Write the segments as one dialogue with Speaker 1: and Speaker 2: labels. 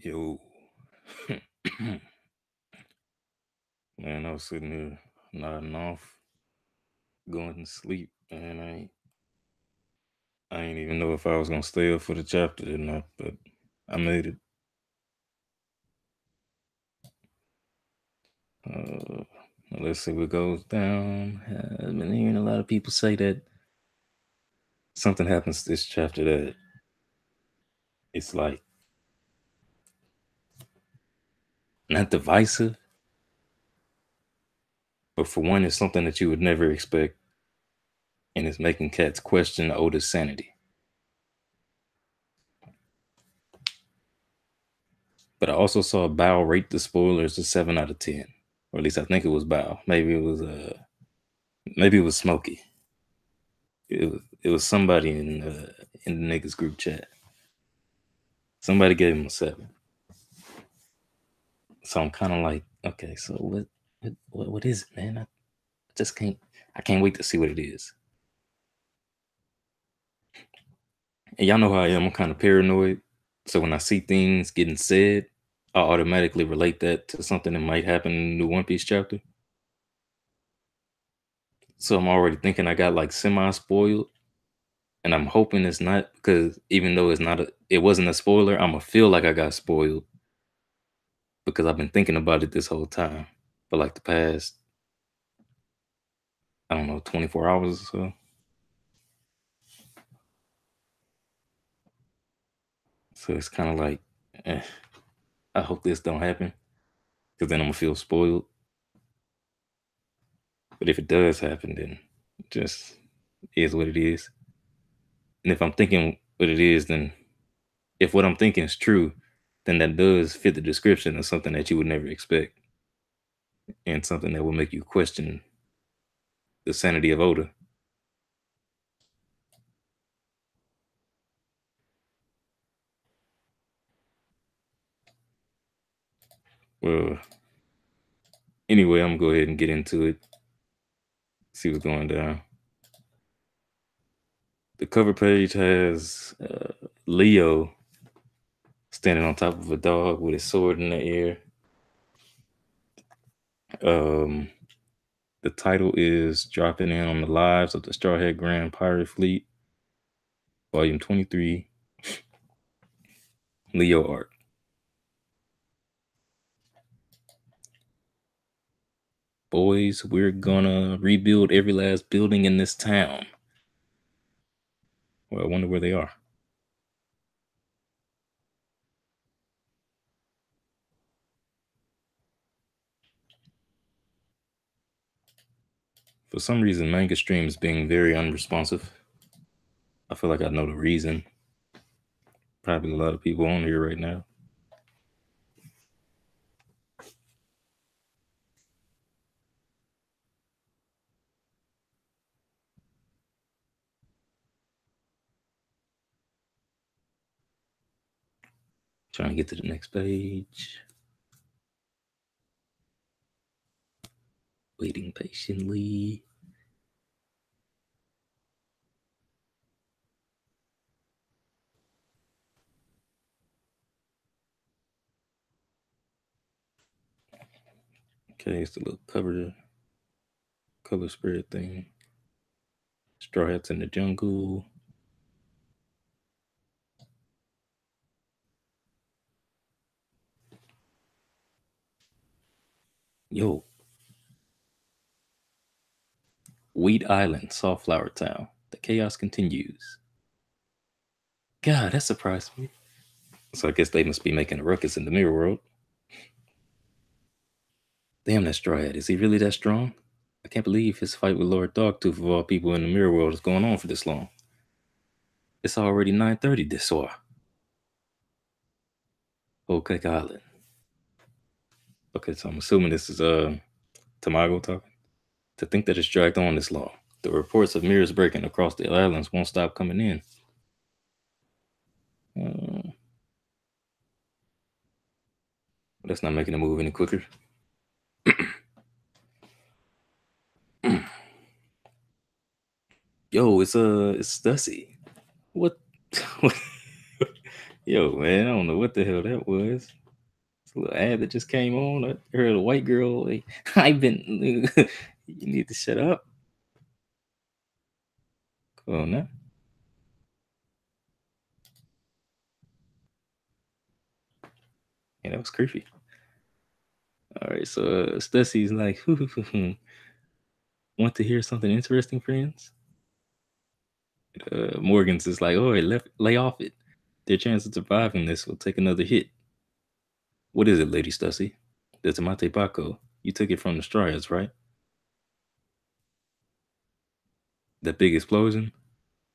Speaker 1: Yo, man, I was sitting here nodding off, going to sleep, and I ain't even know if I was gonna stay up for the chapter or not, but I made it. Uh, let's see what goes down. I've been hearing a lot of people say that something happens to this chapter that it's like not divisive, but for one, it's something that you would never expect, and it's making cats question Oda's sanity. But I also saw Bao rate the spoilers a 7 out of 10, or at least I think it was Bao. Maybe it was Smokey. It was somebody in the niggas group chat. Somebody gave him a 7. So I'm kind of like, okay, so what is it, man? I just can't. I can't wait to see what it is. And y'all know how I am. I'm kind of paranoid. So when I see things getting said, I automatically relate that to something that might happen in the new One Piece chapter. So I'm already thinking I got like semi spoiled, and I'm hoping it's not, because even though it wasn't a spoiler, I'ma feel like I got spoiled because I've been thinking about it this whole time for like the past, I don't know, 24 hours or so. So it's kind of like, eh, I hope this don't happen because then I'm gonna feel spoiled. But if it does happen, then it just is what it is. And if I'm thinking what it is, then if what I'm thinking is true, then that does fit the description of something that you would never expect and something that will make you question the sanity of Oda. Well, anyway, I'm gonna go ahead and get into it, see what's going down. The cover page has Leo standing on top of a dog with his sword in the air. Um, the title is Dropping In on the Lives of the Strawhead Grand Pirate Fleet, Volume 23, Leo Art. Boys, we're gonna rebuild every last building in this town. Well, I wonder where they are. For some reason, Manga Stream is being very unresponsive. I feel like I know the reason. Probably a lot of people on here right now. Trying to get to the next page. Waiting patiently. Okay, it's the little color spread thing. Straw Hats in the Jungle. Yo, Weed Island, Softflower Town. The chaos continues. God, that surprised me. So I guess they must be making a ruckus in the mirror world. Damn, that Straw Hat. Is he really that strong? I can't believe his fight with Lord Dogtooth of all people in the mirror world is going on for this long. It's already 9:30 this hour. Okay, Island. Okay, so I'm assuming this is Tamago talking. To think that it's dragged on this long. The reports of mirrors breaking across the islands won't stop coming in. Uh, that's not making the move any quicker. Yo, it's Stussy. What? Yo, man, I don't know what the hell that was. It's a little ad that just came on. I heard a white girl. Like, I've been. You need to shut up. Come on now. Yeah, that was creepy. All right, so Stussy's like, want to hear something interesting, friends? Morgan's is like, oh, lay off it. Their chance of surviving this will take another hit. What is it, Lady Stussy? The Tomate Paco. You took it from the Strayas, right? That big explosion?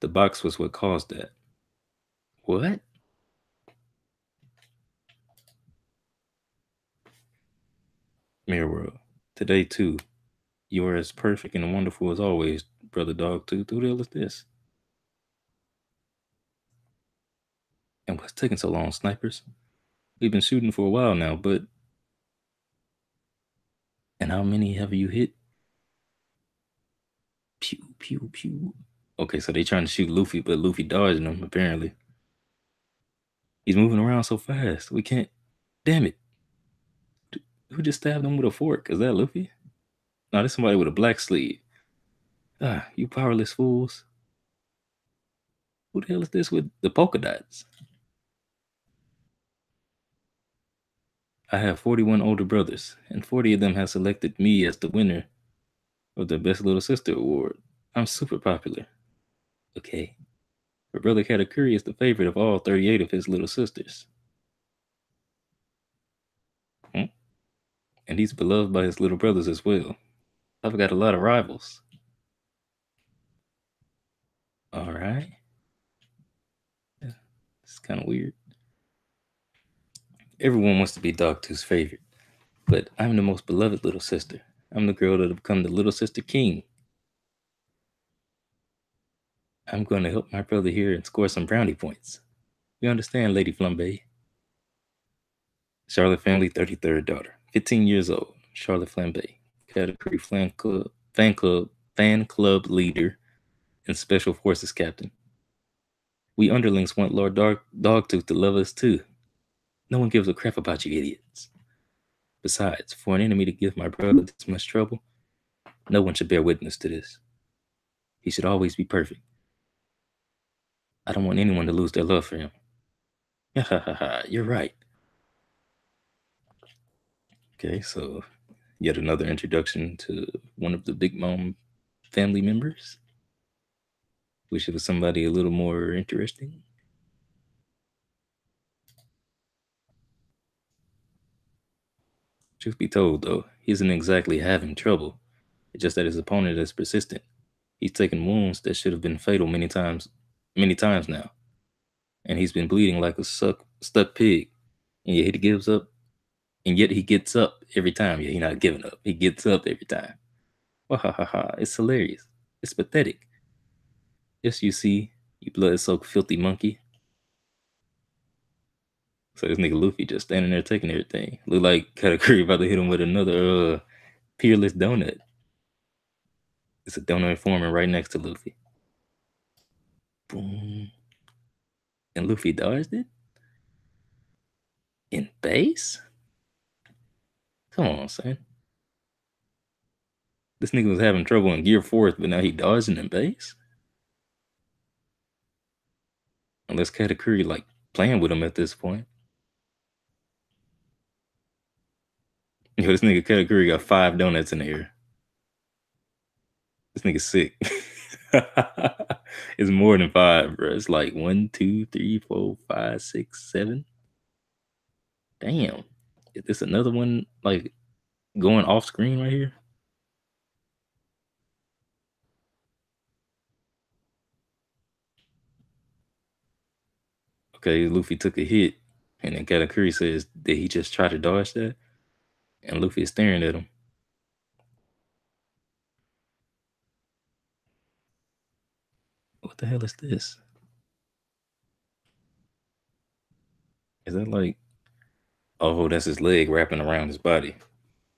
Speaker 1: The box was what caused that. What? Mirror World. Today, too. You are as perfect and wonderful as always, Brother Dog Tooth. Who the hell is this? And what's taking so long, snipers? We've been shooting for a while now, but. And how many have you hit? Pew, pew, pew. Okay, so they trying to shoot Luffy, but Luffy dodging them, apparently. He's moving around so fast. We can't. Damn it. Who just stabbed him with a fork? Is that Luffy? No, this somebody with a black sleeve. Ah, you powerless fools. Who the hell is this with the polka dots? I have 41 older brothers, and 40 of them have selected me as the winner of the Best Little Sister Award. I'm super popular. Okay. But Brother Katakuri is the favorite of all 38 of his little sisters. Hmm? And he's beloved by his little brothers as well. I've got a lot of rivals. All right. Yeah, it's kind of weird. Everyone wants to be Dogtooth's favorite, but I'm the most beloved little sister. I'm the girl that'll become the little sister king. I'm going to help my brother here and score some brownie points. You understand, Lady Flambe? Charlotte family, 33rd daughter, 15 years old. Charlotte Flambe, category fan club leader, and special forces captain. We underlings want Lord Dogtooth to love us too. No one gives a crap about you idiots. Besides, for an enemy to give my brother this much trouble, no one should bear witness to this. He should always be perfect. I don't want anyone to lose their love for him. Ha ha ha ha, you're right. Okay, so yet another introduction to one of the Big Mom family members. Wish it was somebody a little more interesting. Truth be told, though, he isn't exactly having trouble. It's just that his opponent is persistent. He's taken wounds that should have been fatal many times now, and he's been bleeding like a stuck pig. And yet he gives up, and yet he gets up every time. Yeah, he's not giving up. He gets up every time. Wah ha ha ha! It's hilarious. It's pathetic. Yes, you see, you blood-soaked filthy monkey. So this nigga Luffy just standing there taking everything. Look like Katakuri about to hit him with another peerless donut. It's a donut forming right next to Luffy. Boom. And Luffy dodged it? In base? Come on, son. This nigga was having trouble in Gear 4th, but now he dodging in base? Unless Katakuri like playing with him at this point. Yo, this nigga Katakuri got 5 donuts in the air. This nigga's sick. It's more than 5, bro. It's like 1, 2, 3, 4, 5, 6, 7. Damn. Is this another one like going off screen right here? Okay, Luffy took a hit, and then Katakuri says, did he just try to dodge that? And Luffy is staring at him. What the hell is this? Is that like, oh, that's his leg wrapping around his body.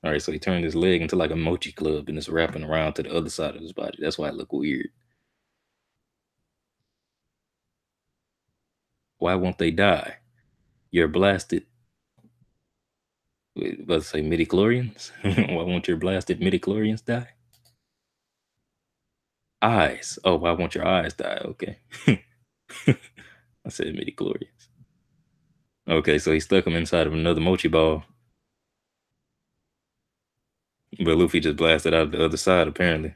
Speaker 1: All right, so he turned his leg into like a mochi club and it's wrapping around to the other side of his body. That's why it look weird. Why won't they die? You're blasted. Wait, let's say midi-chlorians. Why won't your blasted midi-chlorians die? Eyes. Oh, why won't your eyes die? Okay. I said midi-chlorians. Okay, so he stuck him inside of another mochi ball, but Luffy just blasted out the other side, apparently.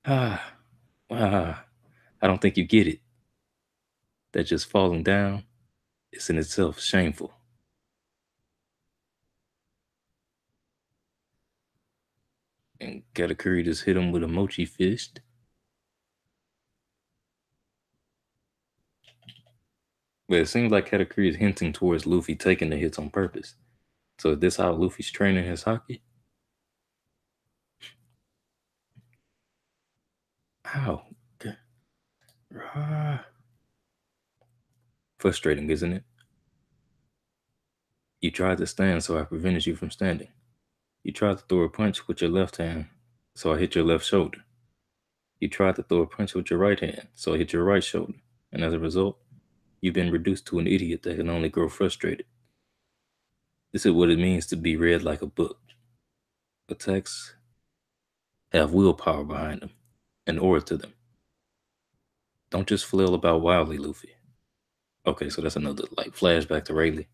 Speaker 1: Ah, ah, I don't think you get it. That just falling down is in itself shameful. And Katakuri just hit him with a mochi fist. But it seems like Katakuri is hinting towards Luffy taking the hits on purpose. So is this how Luffy's training his hockey? How? Ah. Frustrating, isn't it? You tried to stand, so I prevented you from standing. You tried to throw a punch with your left hand, so I hit your left shoulder. You tried to throw a punch with your right hand, so I hit your right shoulder. And as a result, you've been reduced to an idiot that can only grow frustrated. This is what it means to be read like a book. Attacks have willpower behind them, an aura to them. Don't just flail about wildly, Luffy. Okay, so that's another like flashback to Rayleigh.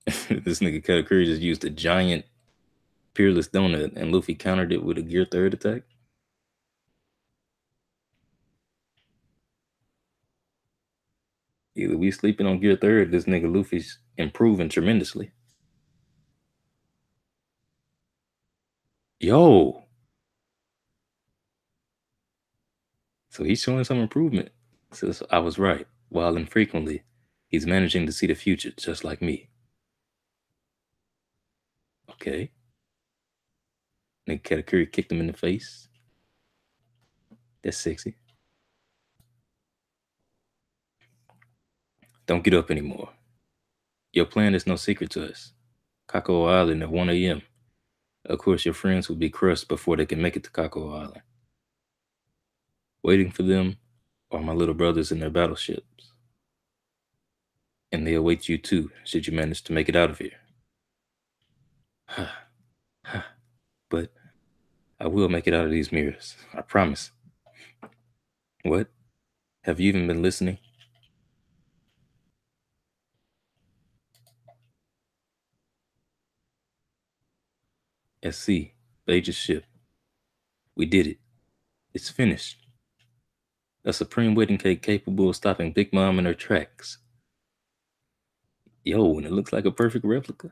Speaker 1: This nigga Katakuri just used a giant peerless donut and Luffy countered it with a gear third attack. Either we sleeping on gear third, this nigga Luffy's improving tremendously. Yo, so he's showing some improvement. Says I was right. While infrequently, he's managing to see the future just like me. Okay. Nigga Katakuri kicked him in the face. That's sexy. Don't get up anymore. Your plan is no secret to us. Kakao Island at 1 a.m. Of course, your friends will be crushed before they can make it to Kakao Island. Waiting for them are my little brothers in their battleships. And they await you too, should you manage to make it out of here. But I will make it out of these mirrors. I promise. What? Have you even been listening? SC, Aegis ship. We did it. It's finished. A supreme wedding cake capable of stopping Big Mom in her tracks. Yo, and it looks like a perfect replica.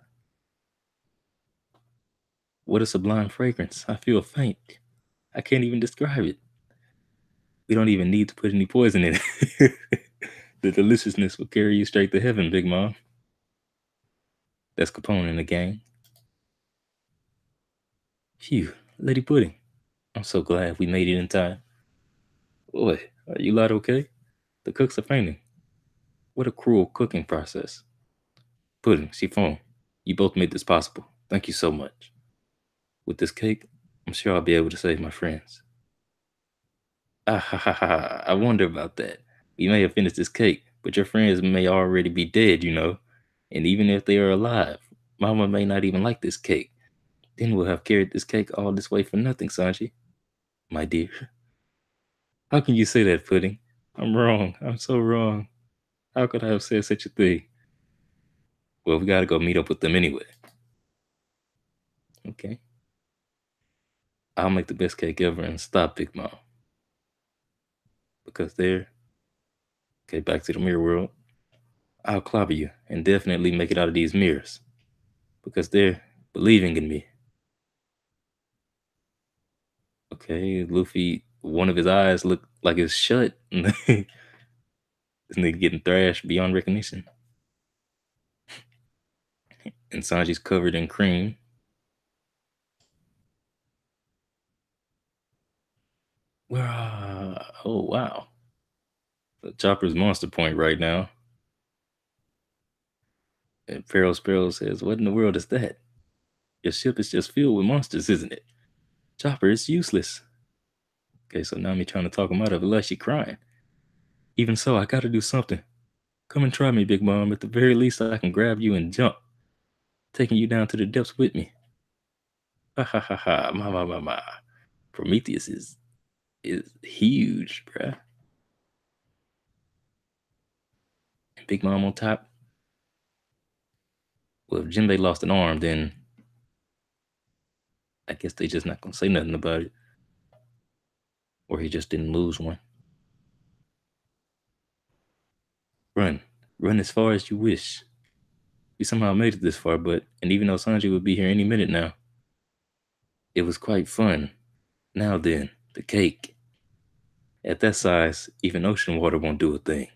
Speaker 1: What a sublime fragrance. I feel faint. I can't even describe it. We don't even need to put any poison in it. The deliciousness will carry you straight to heaven, Big Mom. That's Capone in the gang. Phew, Lady Pudding. I'm so glad we made it in time. Boy, are you lot okay? The cooks are fainting. What a cruel cooking process. Pudding, Chiffon, you both made this possible. Thank you so much. With this cake, I'm sure I'll be able to save my friends. Ah ha ha ha, I wonder about that. We may have finished this cake, but your friends may already be dead, you know. And even if they are alive, Mama may not even like this cake. Then we'll have carried this cake all this way for nothing, Sanji. My dear. How can you say that, Pudding? I'm wrong. I'm so wrong. How could I have said such a thing? Well, we gotta go meet up with them anyway. Okay. I'll make the best cake ever and stop Big Mom. Because there, okay, back to the mirror world. I'll clobber you and definitely make it out of these mirrors. Because they're believing in me. Okay, Luffy, one of his eyes look like it's shut. This nigga getting thrashed beyond recognition. And Sanji's covered in cream. Oh, wow. The Chopper's monster point right now. And Pharaoh Sparrow says, "What in the world is that? Your ship is just filled with monsters, isn't it? Chopper, it's useless." Okay, so now me trying to talk him out of it, like she crying. Even so, I gotta do something. Come and try me, Big Mom. At the very least, I can grab you and jump, taking you down to the depths with me. Ha ha ha ha, ma. Prometheus is huge, bruh. And Big Mom on top. Well, if Jinbei lost an arm, then I guess they just not gonna say nothing about it. Or he just didn't lose one. Run. Run as far as you wish. We somehow made it this far, but and even though Sanji would be here any minute now, it was quite fun. Now then, the cake. At that size, even ocean water won't do a thing.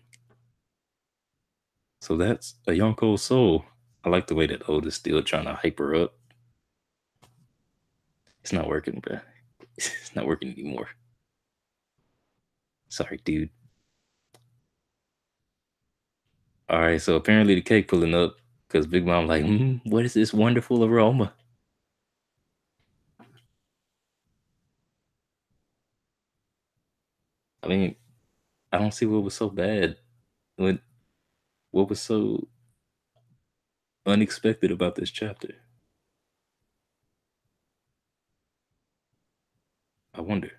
Speaker 1: So that's a Yonko soul. I like the way that Oda is still trying to hype her up. It's not working, bruh. It's not working anymore. Sorry, dude. All right, so apparently the cake pulling up because Big Mom like, what is this wonderful aroma? I mean, I don't see what was so bad. What was so unexpected about this chapter? I wonder.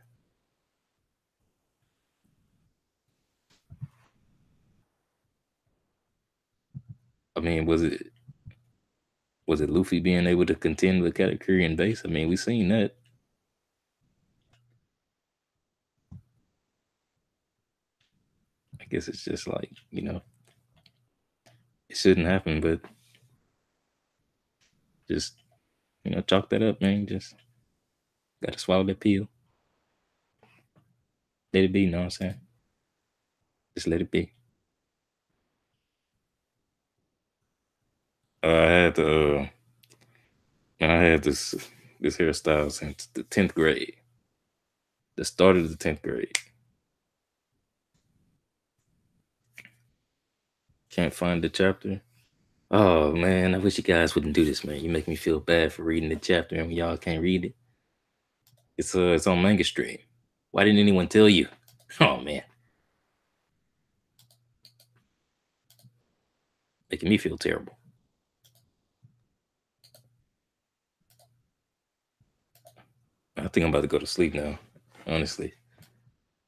Speaker 1: I mean, was it Luffy being able to contend with Katakuri and base? I mean, we seen that. I guess it's just like, it shouldn't happen, but just, chalk that up, man. Just gotta swallow that pill. Let it be, you know what I'm saying? Just let it be. I had this hairstyle since the 10th grade. The start of the 10th grade. Can't find the chapter. Oh man, I wish you guys wouldn't do this, man. You make me feel bad for reading the chapter and y'all can't read it. It's on Manga Stream. Why didn't anyone tell you? Oh man, making me feel terrible. I think I'm about to go to sleep now. Honestly,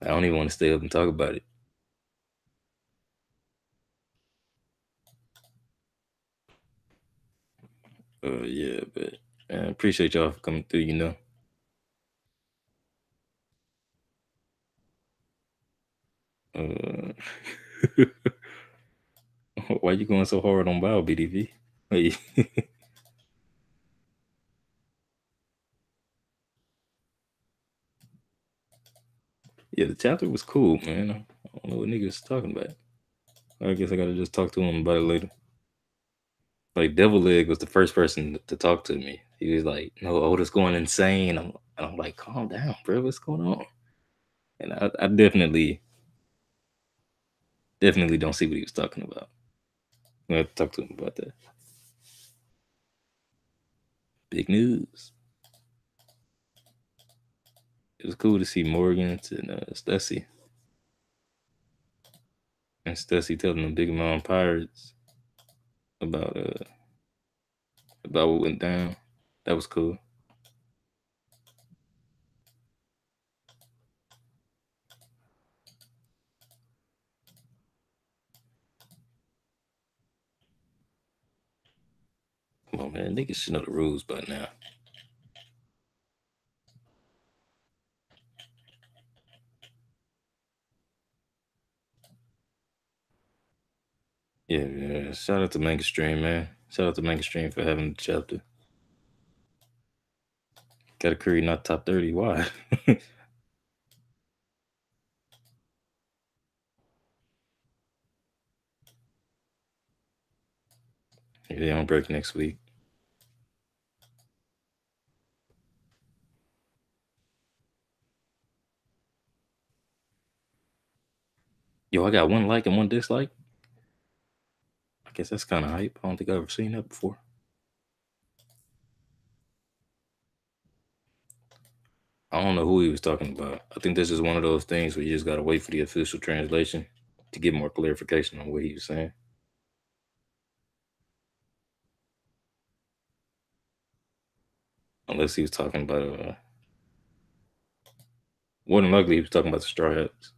Speaker 1: I don't even want to stay up and talk about it. Yeah, but I appreciate y'all for coming through. Uh, why you going so hard on Bio BDV? Hey, yeah, the chapter was cool, man. I don't know what niggas talking about. I guess I gotta just talk to him about it later. Like Devil Leg was the first person to talk to me. He was like, "No, Oda's going insane." I'm like, "Calm down, bro. What's going on?" And I definitely don't see what he was talking about. I have to talk to him about that. Big news. It was cool to see Morgan and Stussy. And Stussy telling the Big Mom Pirates about uh about what went down. That was cool. Come on, man. Niggas should know the rules by now. Yeah, yeah. Shout out to Manga Stream, man. Shout out to Manga Stream for having the chapter. Katakuri not top 30. Why? Yeah, on break next week. Yo, I got one like and one dislike. I guess that's kind of hype. I don't think I've ever seen that before. I don't know who he was talking about. I think this is one of those things where you just gotta wait for the official translation to get more clarification on what he was saying. Unless he was talking about more than likely he was talking about the Straw Hats.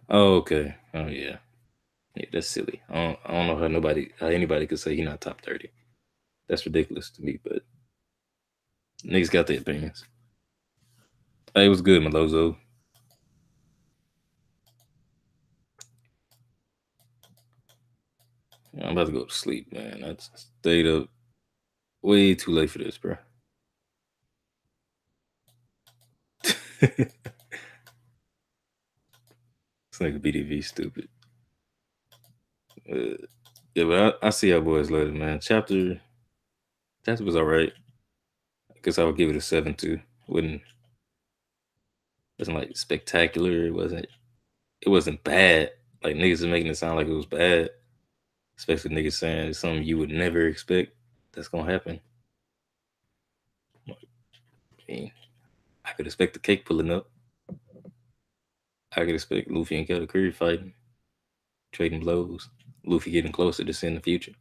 Speaker 1: Oh, okay. Oh yeah. Yeah, that's silly. I don't know how anybody could say he not top 30. That's ridiculous to me, but niggas got their opinions. Hey, it was good, Malozo. I'm about to go to sleep, man. I stayed up way too late for this, bro. This nigga BDV stupid. Uh, yeah, but I see y'all boys later, man. Chapter was all right. I guess I would give it a 7 too. Wouldn't wasn't like spectacular. It wasn't bad. Like niggas are making it sound like it was bad. Especially niggas saying it's something you would never expect that's gonna happen. I mean, I could expect the cake pulling up. I could expect Luffy and Kettle Curry fighting, trading blows. Luffy getting closer to seeing the future.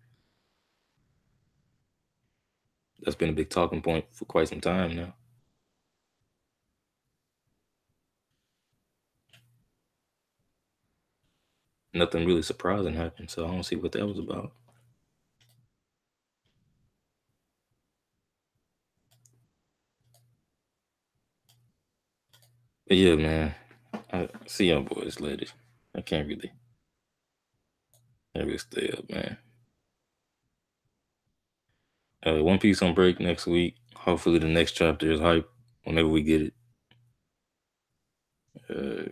Speaker 1: That's been a big talking point for quite some time now. Nothing really surprising happened, so I don't see what that was about. But yeah, man, I see y'all boys later. I can't really stay up, man. One Piece on break next week. Hopefully, the next chapter is hype whenever we get it. Uh,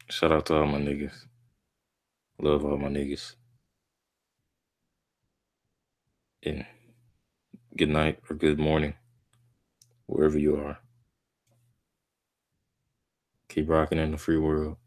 Speaker 1: Shout out to all my niggas. Love all my niggas. And good night or good morning, wherever you are. Keep rocking in the free world.